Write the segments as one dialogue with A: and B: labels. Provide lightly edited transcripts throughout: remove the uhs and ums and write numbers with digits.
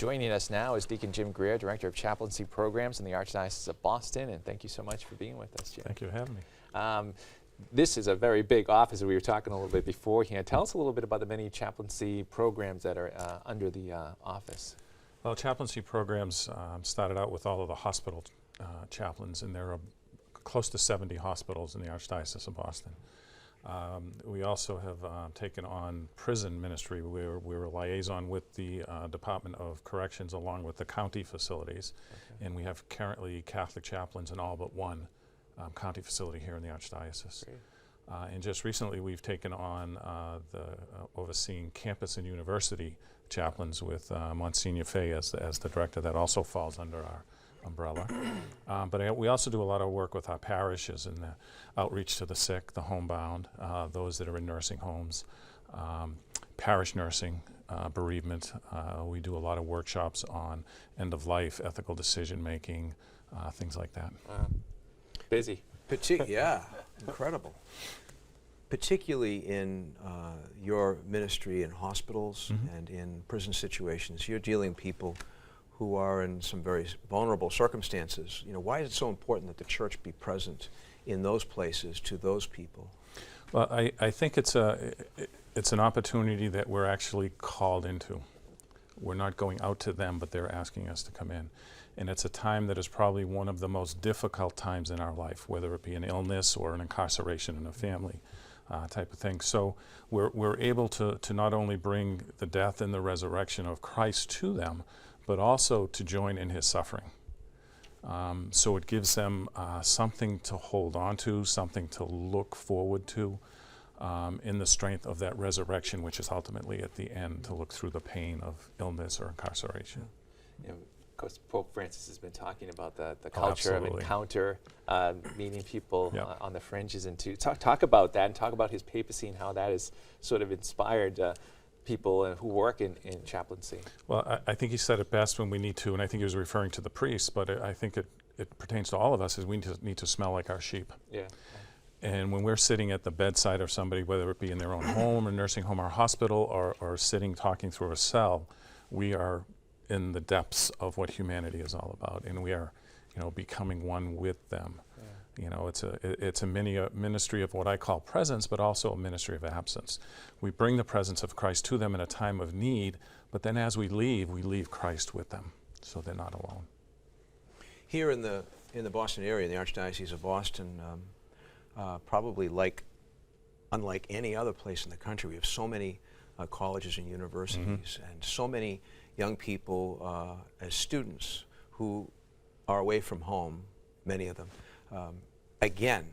A: Joining us now is Deacon Jim Greer, Director of Chaplaincy Programs in the Archdiocese of Boston, and thank you so much for being with us, Jim.
B: Thank you for having me.
A: This is a very big office, and we were talking a little bit beforehand. Tell us a little bit about the many chaplaincy programs that are under the office.
B: Well, chaplaincy programs started out with all of the hospital chaplains, and there are close to 70 hospitals in the Archdiocese of Boston. We also have taken on prison ministry. We're a liaison with the Department of Corrections along with the county facilities, and we have currently Catholic chaplains in all but one county facility here in the Archdiocese. And just recently we've taken on overseeing campus and university chaplains with Monsignor Fay as the director. That also falls under our umbrella. But we also do a lot of work with our parishes and the outreach to the sick, the homebound, those that are in nursing homes, parish nursing, bereavement. We do a lot of workshops on end-of-life, ethical decision-making, things like that.
A: Busy.
C: Yeah, incredible. Particularly in your ministry in hospitals and in prison situations, you're dealing with people who are in some very vulnerable circumstances. You know, why is it so important that the church be present in those places to those people?
B: Well, I think it's an opportunity that we're actually called into. We're not going out to them, but they're asking us to come in. And it's a time that is probably one of the most difficult times in our life, whether it be an illness or an incarceration in a family type of thing. So we're able to not only bring the death and the resurrection of Christ to them, but also to join in his suffering. So it gives them something to hold on to, something to look forward to in the strength of that resurrection, which is ultimately at the end to look through the pain of illness or incarceration.
A: You know, of course, Pope Francis has been talking about the culture of encounter, meeting people on the fringes, and to talk about that and talk about his papacy and how that has sort of inspired people who work in chaplaincy.
B: Well, I think he said it best when we need to, and I think he was referring to the priests, but I think it pertains to all of us, is we need to smell like our sheep.
A: Yeah.
B: And when we're sitting at the bedside of somebody, whether it be in their own home or nursing home or hospital, or sitting talking through a cell, we are in the depths of what humanity is all about, and we are, becoming one with them. Yeah. You know, it's a ministry of what I call presence, but also a ministry of absence. We bring the presence of Christ to them in a time of need, but then as we leave Christ with them, so they're not alone.
C: Here in the Boston area, the Archdiocese of Boston, probably unlike any other place in the country, we have so many colleges and universities, and so many young people as students who are away from home, many of them. Again,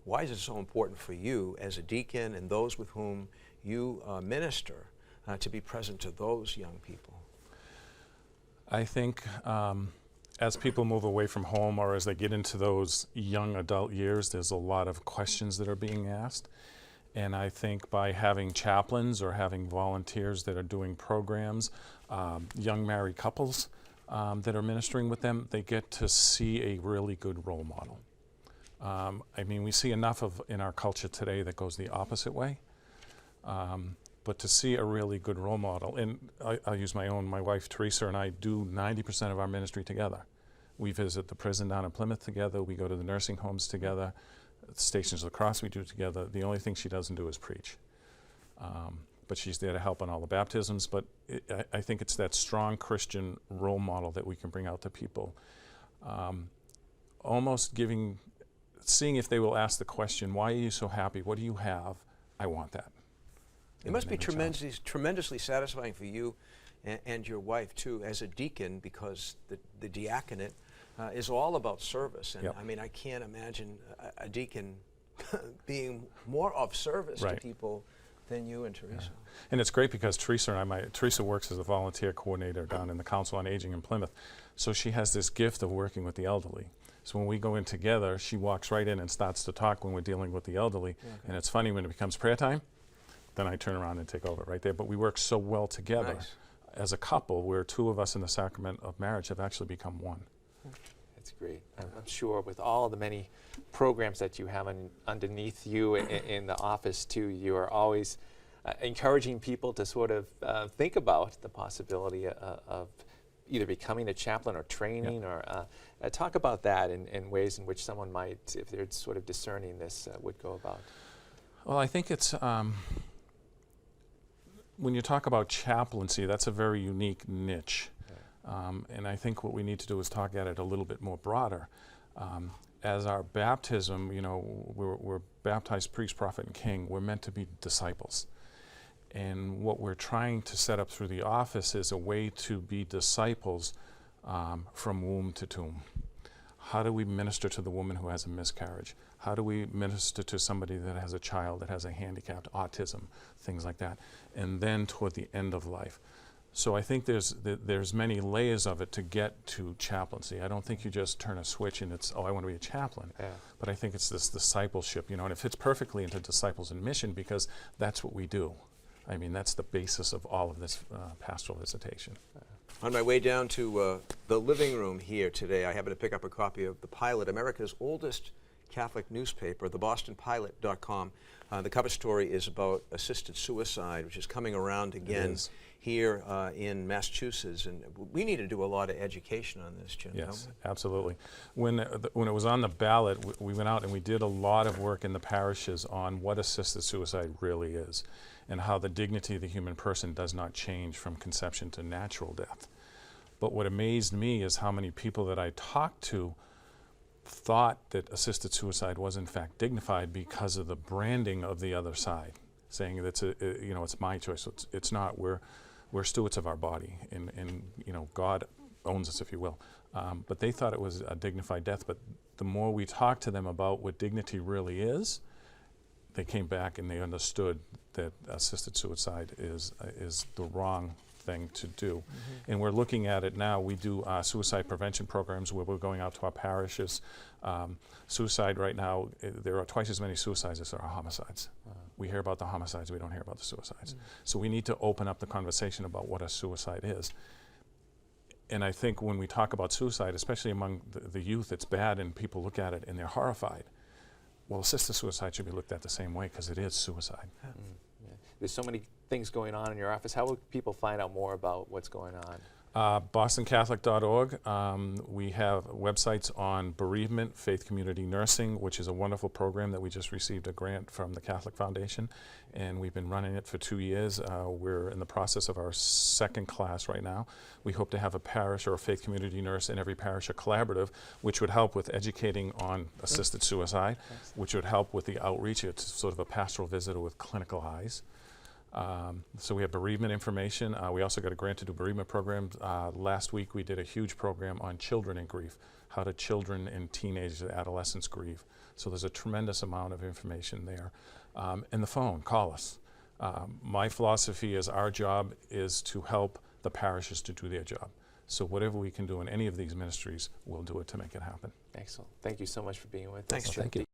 C: why is it so important for you as a deacon and those with whom you minister to be present to those young people?
B: I think as people move away from home or as they get into those young adult years, there's a lot of questions that are being asked. And I think by having chaplains or having volunteers that are doing programs, young married couples that are ministering with them, they get to see a really good role model. I mean, we see enough in our culture today that goes the opposite way. But to see a really good role model, and I'll use my wife Teresa and I do 90% of our ministry together. We visit the prison down in Plymouth together, we go to the nursing homes together, Stations of the Cross we do together. The only thing she doesn't do is preach. But she's there to help on all the baptisms. But I think it's that strong Christian role model that we can bring out to people. Almost seeing if they will ask the question, why are you so happy? What do you have? I want that.
C: It must be tremendously satisfying for you and your wife too as a deacon, because the diaconate is all about service. And I mean, I can't imagine a deacon being more of service to people than you and Teresa.
B: Yeah. And it's great because Teresa works as a volunteer coordinator down in the Council on Aging in Plymouth. So she has this gift of working with the elderly. So when we go in together, she walks right in and starts to talk when we're dealing with the elderly. Okay. And it's funny, when it becomes prayer time, then I turn around and take over right there. But we work so well together as a couple, where two of us in the sacrament of marriage have actually become one.
A: That's great. I'm sure with all the many programs that you have underneath you in the office too, you are always encouraging people to sort of think about the possibility of either becoming a chaplain or training, or talk about that and ways in which someone might, if they're sort of discerning this, would go about.
B: Well, I think it's, when you talk about chaplaincy, that's a very unique niche. And I think what we need to do is talk at it a little bit more broader. As our baptism, you know, we're baptized priest, prophet, and king. We're meant to be disciples. And what we're trying to set up through the office is a way to be disciples from womb to tomb. How do we minister to the woman who has a miscarriage? How do we minister to somebody that has a child that has a handicap, autism, things like that? And then toward the end of life. So I think there's many layers of it to get to chaplaincy. I don't think you just turn a switch and it's, oh, I want to be a chaplain.
A: Yeah.
B: But I think it's this discipleship, you know, and it fits perfectly into disciples and mission because that's what we do. I mean, that's the basis of all of this pastoral visitation.
C: On my way down to the living room here today, I happened to pick up a copy of The Pilot, America's oldest Catholic newspaper, thebostonpilot.com. The cover story is about assisted suicide, which is coming around again here in Massachusetts, and we need to do a lot of education on this, Jim.
B: Yes, absolutely. When it was on the ballot, we went out and we did a lot of work in the parishes on what assisted suicide really is and how the dignity of the human person does not change from conception to natural death. But what amazed me is how many people that I talked to thought that assisted suicide was in fact dignified because of the branding of the other side, saying that it's my choice. It's not. We're stewards of our body, and you know, God owns us, if you will. But they thought it was a dignified death. But the more we talked to them about what dignity really is, they came back and they understood that assisted suicide is the wrong thing to do. Mm-hmm. And we're looking at it now. We do suicide prevention programs where we're going out to our parishes. Suicide right now, there are twice as many suicides as there are homicides. We hear about the homicides, we don't hear about the suicides. So we need to open up the conversation about what a suicide is. And I think when we talk about suicide, especially among the youth, it's bad and people look at it and they're horrified. Well, assisted suicide should be looked at the same way because it is suicide.
A: Yeah. There's so many things going on in your office. How will people find out more about what's going on?
B: BostonCatholic.org. We have websites on bereavement, faith community nursing, which is a wonderful program that we just received a grant from the Catholic Foundation, and we've been running it for 2 years. We're in the process of our second class right now. We hope to have a parish or a faith community nurse in every parish, a collaborative, which would help with educating on assisted suicide, which would help with the outreach. It's sort of a pastoral visitor with clinical eyes. So we have bereavement information. We also got a grant to do bereavement programs. Last week we did a huge program on children in grief, how do children and teenagers and adolescents grieve. So there's a tremendous amount of information there. And the phone, call us. My philosophy is our job is to help the parishes to do their job. So whatever we can do in any of these ministries, we'll do it to make it happen.
A: Excellent. Thank you so much for being with us.
C: Thanks, Jim.
B: Thank you.